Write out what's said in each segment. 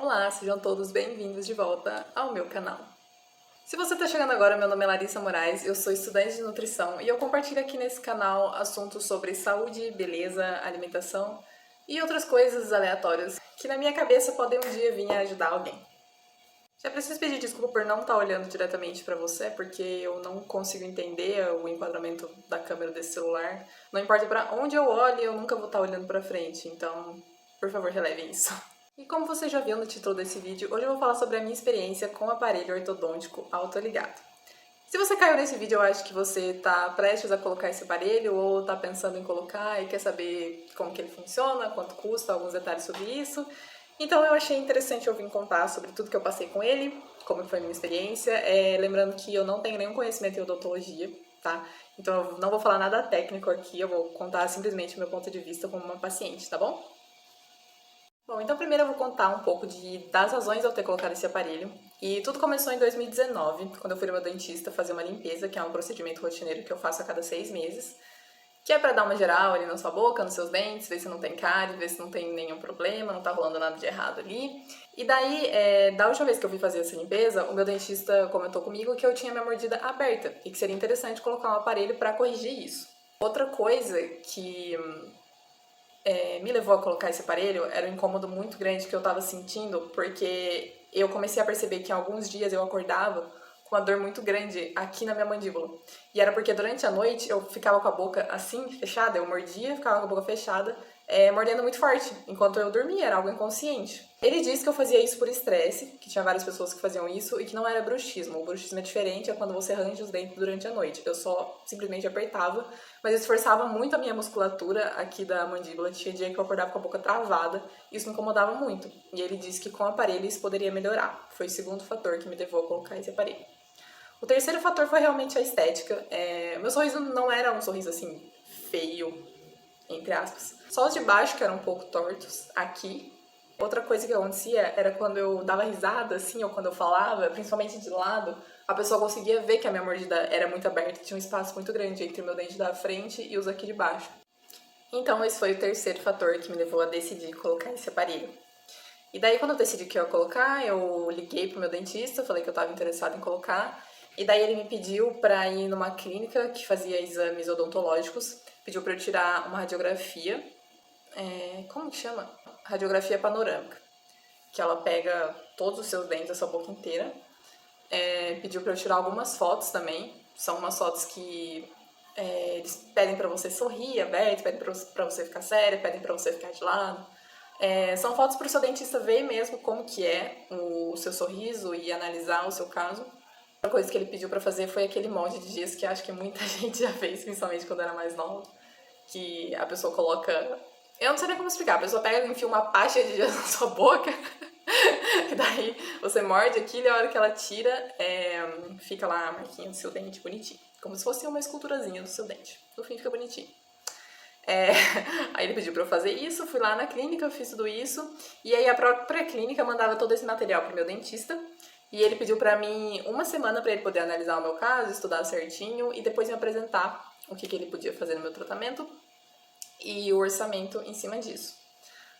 Olá, sejam todos bem-vindos de volta ao meu canal. Se você está chegando agora, meu nome é Larissa Moraes, eu sou estudante de nutrição e eu compartilho aqui nesse canal assuntos sobre saúde, beleza, alimentação e outras coisas aleatórias que na minha cabeça podem um dia vir a ajudar alguém. Já preciso pedir desculpa por não estar olhando diretamente para você, porque eu não consigo entender o enquadramento da câmera desse celular. Não importa para onde eu olhe, eu nunca vou estar olhando para frente, então, por favor, releve isso. E como você já viu no título desse vídeo, hoje eu vou falar sobre a minha experiência com o aparelho ortodôntico autoligado. Se você caiu nesse vídeo, eu acho que você está prestes a colocar esse aparelho ou está pensando em colocar e quer saber como que ele funciona, quanto custa, alguns detalhes sobre isso. Então eu achei interessante eu vir contar sobre tudo que eu passei com ele, como foi a minha experiência, lembrando que eu não tenho nenhum conhecimento em odontologia, tá? Então eu não vou falar nada técnico aqui, eu vou contar simplesmente o meu ponto de vista como uma paciente, tá bom? Bom, então primeiro eu vou contar um pouco das razões de eu ter colocado esse aparelho. E tudo começou em 2019, quando eu fui no meu dentista fazer uma limpeza, que é um procedimento rotineiro que eu faço a cada 6 meses, que é pra dar uma geral ali na sua boca, nos seus dentes, ver se não tem cárie, ver se não tem nenhum problema, não tá rolando nada de errado ali. E daí, da última vez que eu fui fazer essa limpeza, o meu dentista comentou comigo que eu tinha minha mordida aberta e que seria interessante colocar um aparelho pra corrigir isso. Outra coisa que me levou a colocar esse aparelho era um incômodo muito grande que eu tava sentindo, porque eu comecei a perceber que em alguns dias eu acordava com uma dor muito grande aqui na minha mandíbula. E era porque durante a noite eu ficava com a boca assim, fechada, eu mordia, ficava com a boca fechada, mordendo muito forte, enquanto eu dormia, era algo inconsciente. Ele disse que eu fazia isso por estresse, que tinha várias pessoas que faziam isso e que não era bruxismo. O bruxismo é diferente, é quando você arranja os dentes durante a noite. Eu só simplesmente apertava, mas esforçava muito a minha musculatura aqui da mandíbula. Tinha dia que eu acordava com a boca travada, isso me incomodava muito. E ele disse que com o aparelho isso poderia melhorar. Foi o segundo fator que me levou a colocar esse aparelho. O terceiro fator foi realmente a estética. Meu sorriso não era um sorriso assim, feio, entre aspas. Só os de baixo que eram um pouco tortos aqui. Outra coisa que acontecia era quando eu dava risada, assim, ou quando eu falava, principalmente de lado, a pessoa conseguia ver que a minha mordida era muito aberta, tinha um espaço muito grande entre o meu dente da frente e os aqui de baixo. Então esse foi o terceiro fator que me levou a decidir colocar esse aparelho. E daí quando eu decidi que eu ia colocar, eu liguei pro meu dentista, falei que eu estava interessada em colocar, e daí ele me pediu para ir numa clínica que fazia exames odontológicos, pediu para eu tirar uma radiografia, como que chama? Radiografia panorâmica, que ela pega todos os seus dentes, a sua boca inteira. Pediu para eu tirar algumas fotos também, são umas fotos que eles pedem para você sorrir aberto, pedem para você ficar séria, pedem para você ficar de lado. São fotos para o seu dentista ver mesmo como que é o seu sorriso e analisar o seu caso. Outra coisa que ele pediu para fazer foi aquele molde de giz que acho que muita gente já fez, principalmente quando era mais nova, que a pessoa coloca... Eu não sei nem como explicar, a pessoa pega e enfia uma pasta de giz na sua boca e daí você morde aquilo e a hora que ela tira, fica lá a marquinha do seu dente bonitinho, como se fosse uma esculturazinha do seu dente. No fim fica bonitinho. Aí ele pediu pra eu fazer isso, fui lá na clínica, eu fiz tudo isso, e aí a própria clínica mandava todo esse material pro meu dentista, e ele pediu pra mim uma semana pra ele poder analisar o meu caso, estudar certinho, e depois me apresentar o que ele podia fazer no meu tratamento, e o orçamento em cima disso.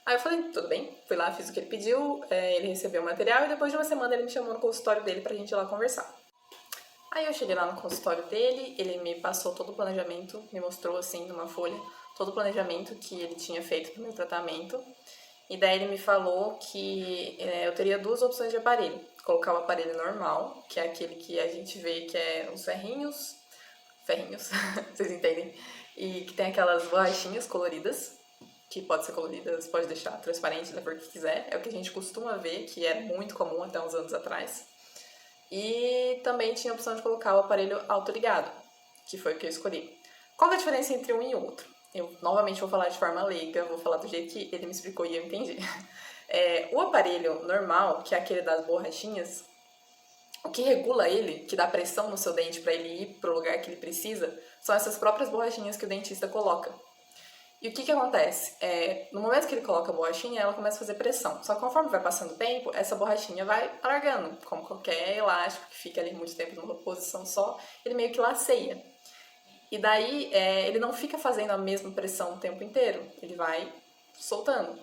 Aí eu falei, tudo bem, fui lá, fiz o que ele pediu, ele recebeu o material, e depois de uma semana ele me chamou no consultório dele pra gente ir lá conversar. Aí eu cheguei lá no consultório dele, ele me passou todo o planejamento, me mostrou assim numa folha todo o planejamento que ele tinha feito pro meu tratamento. E daí ele me falou que eu teria duas opções de aparelho. Colocar o aparelho normal, que é aquele que a gente vê que é os ferrinhos, vocês entendem? E que tem aquelas borrachinhas coloridas, que pode ser coloridas, pode deixar transparente da cor que quiser. É o que a gente costuma ver, que era muito comum até uns anos atrás. E também tinha a opção de colocar o aparelho autoligado, que foi o que eu escolhi. Qual é a diferença entre um e outro? Eu novamente vou falar de forma leiga, vou falar do jeito que ele me explicou e eu entendi. O aparelho normal, que é aquele das borrachinhas, o que regula ele, que dá pressão no seu dente para ele ir para o lugar que ele precisa, são essas próprias borrachinhas que o dentista coloca. E o que acontece? No momento que ele coloca a borrachinha, ela começa a fazer pressão. Só que conforme vai passando o tempo, essa borrachinha vai alargando. Como qualquer elástico que fica ali muito tempo numa posição só, ele meio que laceia. E daí, ele não fica fazendo a mesma pressão o tempo inteiro. Ele vai soltando.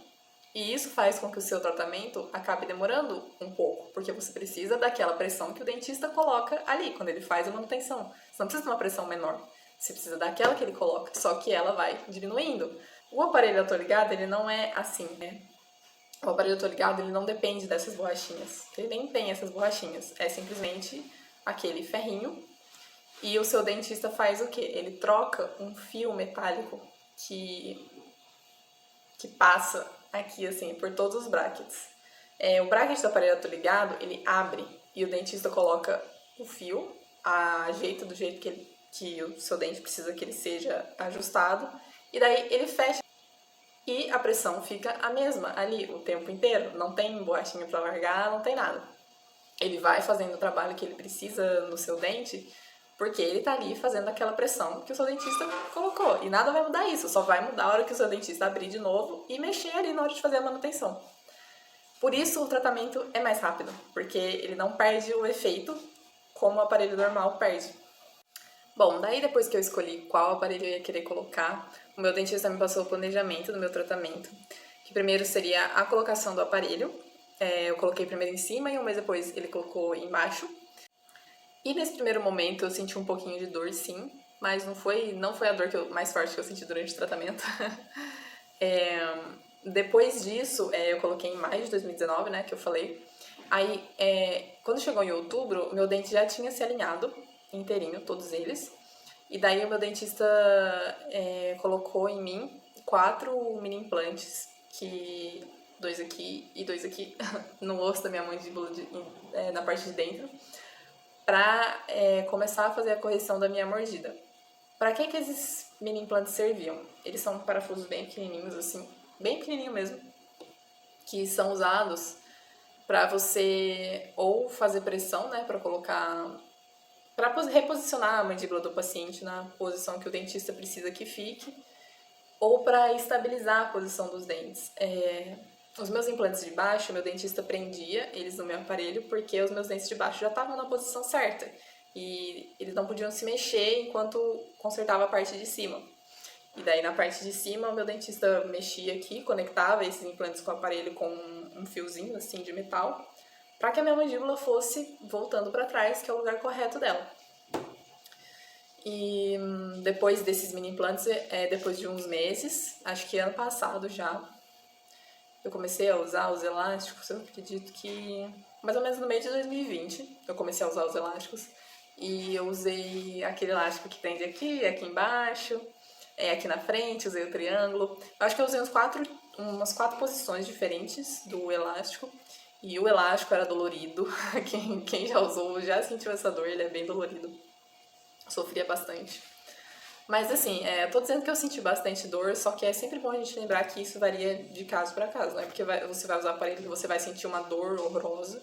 E isso faz com que o seu tratamento acabe demorando um pouco, porque você precisa daquela pressão que o dentista coloca ali, quando ele faz a manutenção. Você não precisa de uma pressão menor, você precisa daquela que ele coloca, só que ela vai diminuindo. O aparelho autoligado, ele não é assim, né? O aparelho autoligado, ele não depende dessas borrachinhas. Ele nem tem essas borrachinhas. É simplesmente aquele ferrinho. E o seu dentista faz o quê? Ele troca um fio metálico que passa aqui, assim, por todos os brackets. O bracket do aparelho autoligado, ele abre e o dentista coloca o fio do jeito que o seu dente precisa que ele seja ajustado. E daí ele fecha. E a pressão fica a mesma ali o tempo inteiro. Não tem borrachinha para largar, não tem nada. Ele vai fazendo o trabalho que ele precisa no seu dente, porque ele tá ali fazendo aquela pressão que o seu dentista colocou. E nada vai mudar isso, só vai mudar a hora que o seu dentista abrir de novo e mexer ali na hora de fazer a manutenção. Por isso o tratamento é mais rápido, porque ele não perde o efeito como o aparelho normal perde. Bom, daí depois que eu escolhi qual aparelho eu ia querer colocar, o meu dentista me passou o planejamento do meu tratamento, que primeiro seria a colocação do aparelho. Eu coloquei primeiro em cima e um mês depois ele colocou embaixo. E nesse primeiro momento eu senti um pouquinho de dor, sim, mas não foi a dor mais forte que eu senti durante o tratamento. Depois disso, eu coloquei em maio de 2019, né, que eu falei. Aí, quando chegou em outubro, meu dente já tinha se alinhado inteirinho, todos eles. E daí o meu dentista colocou em mim 4 mini implantes, que 2 aqui e 2 aqui no osso da minha mandíbula, na parte de dentro, para começar a fazer a correção da minha mordida. Para que esses mini implantes serviam? Eles são parafusos bem pequenininhos, assim, bem pequenininho mesmo, que são usados para você ou fazer pressão, né, para colocar, para reposicionar a mandíbula do paciente na posição que o dentista precisa que fique, ou para estabilizar a posição dos dentes. Os meus implantes de baixo, meu dentista prendia eles no meu aparelho porque os meus dentes de baixo já estavam na posição certa e eles não podiam se mexer enquanto consertava a parte de cima. E daí na parte de cima o meu dentista mexia aqui, conectava esses implantes com o aparelho com um fiozinho assim de metal, para que a minha mandíbula fosse voltando para trás, que é o lugar correto dela. E depois desses mini implantes, depois de uns meses, acho que ano passado já, eu comecei a usar os elásticos. Eu acredito que mais ou menos no meio de 2020 eu comecei a usar os elásticos. E eu usei aquele elástico que prende aqui embaixo, aqui na frente, usei o triângulo. Eu acho que eu usei umas 4 posições diferentes do elástico. E o elástico era dolorido. Quem já usou já sentiu essa dor, ele é bem dolorido. Sofria bastante. Mas assim, tô dizendo que eu senti bastante dor, só que é sempre bom a gente lembrar que isso varia de caso para caso, né? Porque você vai usar aparelho que você vai sentir uma dor horrorosa.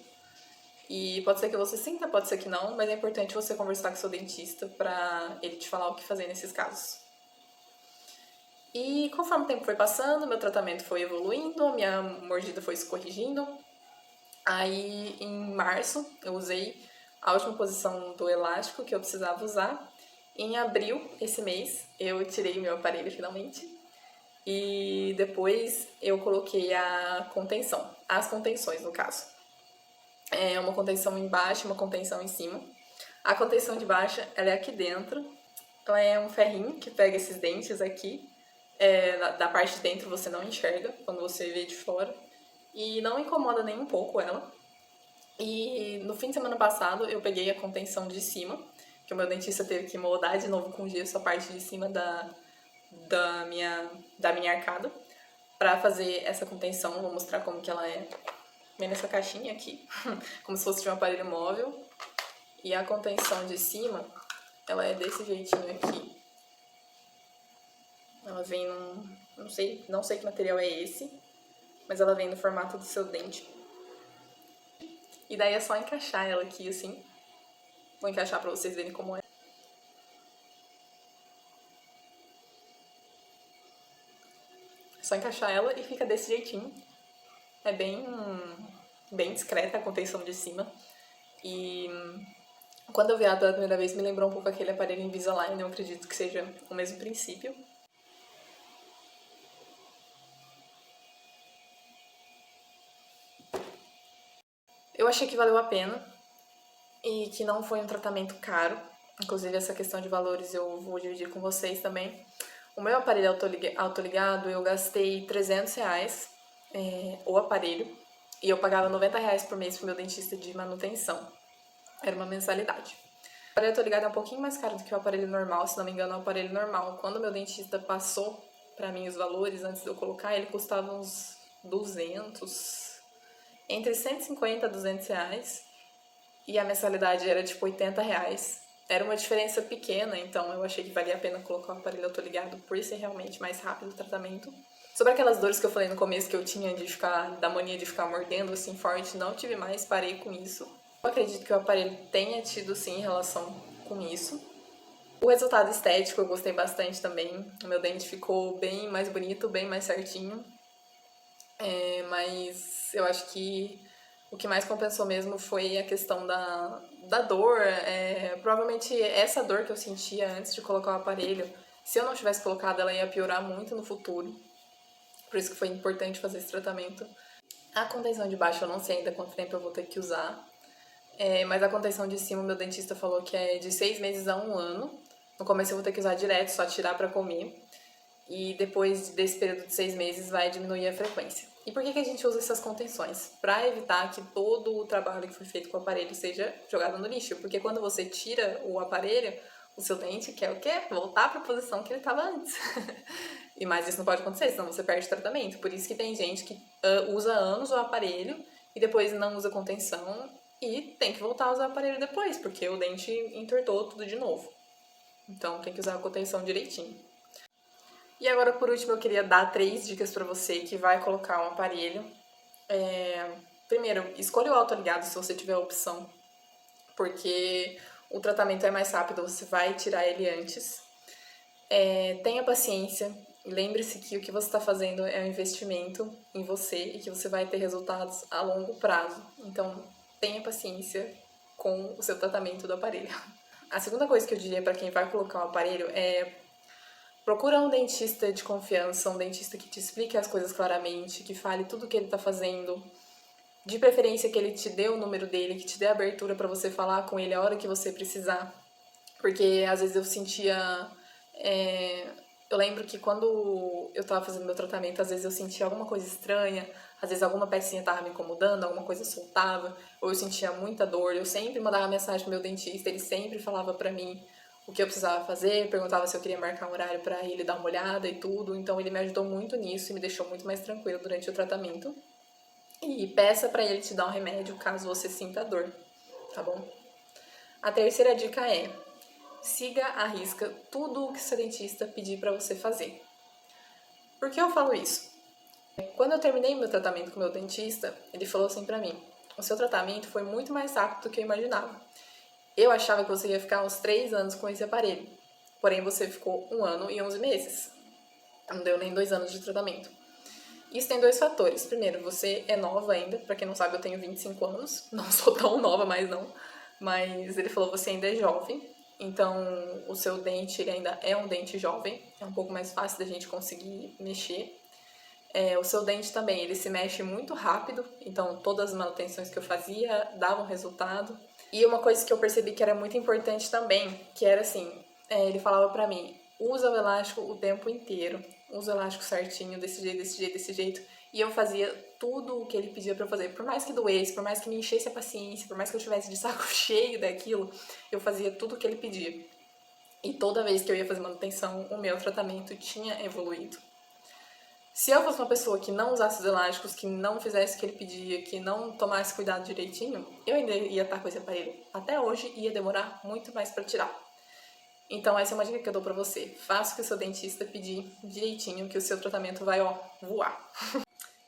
E pode ser que você sinta, pode ser que não, mas é importante você conversar com seu dentista pra ele te falar o que fazer nesses casos. E conforme o tempo foi passando, meu tratamento foi evoluindo, minha mordida foi se corrigindo. Aí, em março, eu usei a última posição do elástico que eu precisava usar. Em abril, esse mês, eu tirei o meu aparelho finalmente. E depois eu coloquei a contenção, as contenções no caso. Uma contenção embaixo e uma contenção em cima. A contenção de baixo, ela é aqui dentro. Ela é um ferrinho que pega esses dentes aqui. Da parte de dentro você não enxerga quando você vê de fora. E não incomoda nem um pouco ela. E no fim de semana passado eu peguei a contenção de cima, que o meu dentista teve que moldar de novo com gesso a parte de cima da minha arcada, pra fazer essa contenção. Vou mostrar como que ela é. Vem nessa caixinha aqui, como se fosse de um aparelho móvel. E a contenção de cima, ela é desse jeitinho aqui. Ela vem não sei que material é esse, mas ela vem no formato do seu dente. E daí é só encaixar ela aqui, assim. Vou encaixar pra vocês verem como é. É só encaixar ela e fica desse jeitinho. É bem discreta a contenção de cima. E quando eu vi ela pela primeira vez, me lembrou um pouco aquele aparelho Invisalign. Eu acredito que seja o mesmo princípio. Eu achei que valeu a pena e que não foi um tratamento caro. Inclusive, essa questão de valores eu vou dividir com vocês também. O meu aparelho autoligado, eu gastei R$300, o aparelho, e eu pagava R$90 por mês pro meu dentista de manutenção. Era uma mensalidade. O aparelho autoligado é um pouquinho mais caro do que o aparelho normal, se não me engano é o aparelho normal. Quando o meu dentista passou pra mim os valores, antes de eu colocar, ele custava uns 200, entre 150 e R$200, e a mensalidade era tipo R$80. Era uma diferença pequena, então eu achei que valia a pena colocar o aparelho autoligado por ser realmente mais rápido o tratamento. Sobre aquelas dores que eu falei no começo que eu tinha da mania de ficar mordendo assim forte, não tive mais, parei com isso. Eu acredito que o aparelho tenha tido sim relação com isso. O resultado estético eu gostei bastante também. O meu dente ficou bem mais bonito, bem mais certinho. Mas eu acho que o que mais compensou mesmo foi a questão da dor. Provavelmente essa dor que eu sentia antes de colocar o aparelho, se eu não tivesse colocado, ela ia piorar muito no futuro. Por isso que foi importante fazer esse tratamento. A contenção de baixo eu não sei ainda quanto tempo eu vou ter que usar. Mas a contenção de cima, meu dentista falou que é de 6 meses a 1 ano. No começo eu vou ter que usar direto, só tirar pra comer. E depois desse período de 6 meses vai diminuir a frequência. E por que a gente usa essas contenções? Para evitar que todo o trabalho que foi feito com o aparelho seja jogado no lixo. Porque quando você tira o aparelho, o seu dente quer o quê? Voltar para a posição que ele estava antes. E mais isso não pode acontecer, senão você perde o tratamento. Por isso que tem gente que usa anos o aparelho e depois não usa contenção e tem que voltar a usar o aparelho depois, porque o dente entortou tudo de novo. Então tem que usar a contenção direitinho. E agora, por último, eu queria dar 3 dicas para você que vai colocar um aparelho. Primeiro, escolha o autoligado se você tiver a opção, porque o tratamento é mais rápido, você vai tirar ele antes. Tenha paciência, lembre-se que o que você está fazendo é um investimento em você e que você vai ter resultados a longo prazo. Então, tenha paciência com o seu tratamento do aparelho. A segunda coisa que eu diria para quem vai colocar o aparelho é: procura um dentista de confiança, um dentista que te explique as coisas claramente, que fale tudo o que ele está fazendo. De preferência que ele te dê o número dele, que te dê abertura para você falar com ele a hora que você precisar. Porque às vezes eu sentia... Eu lembro que quando eu tava fazendo meu tratamento, às vezes eu sentia alguma coisa estranha, às vezes alguma pecinha tava me incomodando, alguma coisa soltava, ou eu sentia muita dor. Eu sempre mandava mensagem pro meu dentista, ele sempre falava pra mim o que eu precisava fazer, perguntava se eu queria marcar um horário pra ele dar uma olhada e tudo. Então ele me ajudou muito nisso e me deixou muito mais tranquila durante o tratamento. E peça pra ele te dar um remédio caso você sinta dor, tá bom? A terceira dica é: siga à risca tudo o que seu dentista pedir para você fazer. Por que eu falo isso? Quando eu terminei meu tratamento com o meu dentista, ele falou assim pra mim: o seu tratamento foi muito mais rápido do que eu imaginava. Eu achava que você ia ficar uns 3 anos com esse aparelho, porém você ficou 1 ano e 11 meses. Não deu nem 2 anos de tratamento. Isso tem 2 fatores. Primeiro, você é nova ainda. Pra quem não sabe, eu tenho 25 anos. Não sou tão nova mais não. Mas ele falou: você ainda é jovem. Então, o seu dente ele ainda é um dente jovem. É um pouco mais fácil da gente conseguir mexer. O seu dente também, ele se mexe muito rápido. Então, todas as manutenções que eu fazia davam resultado. E uma coisa que eu percebi que era muito importante também, que era assim, ele falava pra mim: usa o elástico o tempo inteiro. Usa o elástico certinho, desse jeito, desse jeito, desse jeito. E eu fazia tudo o que ele pedia pra eu fazer. Por mais que doesse, por mais que me enchesse a paciência, por mais que eu estivesse de saco cheio daquilo, eu fazia tudo o que ele pedia. E toda vez que eu ia fazer manutenção, o meu tratamento tinha evoluído. Se eu fosse uma pessoa que não usasse os elásticos, que não fizesse o que ele pedia, que não tomasse cuidado direitinho, eu ainda ia estar com esse aparelho. Até hoje ia demorar muito mais pra tirar. Então essa é uma dica que eu dou pra você. Faça o que o seu dentista pedir direitinho, que o seu tratamento vai, voar.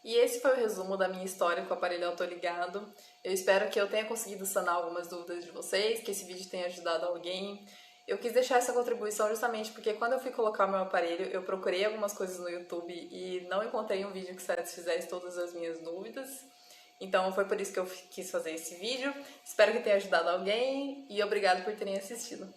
E esse foi o resumo da minha história com o aparelho autoligado. Eu espero que eu tenha conseguido sanar algumas dúvidas de vocês, que esse vídeo tenha ajudado alguém. Eu quis deixar essa contribuição justamente porque quando eu fui colocar o meu aparelho, eu procurei algumas coisas no YouTube e não encontrei um vídeo que satisfizesse todas as minhas dúvidas. Então foi por isso que eu quis fazer esse vídeo. Espero que tenha ajudado alguém e obrigado por terem assistido.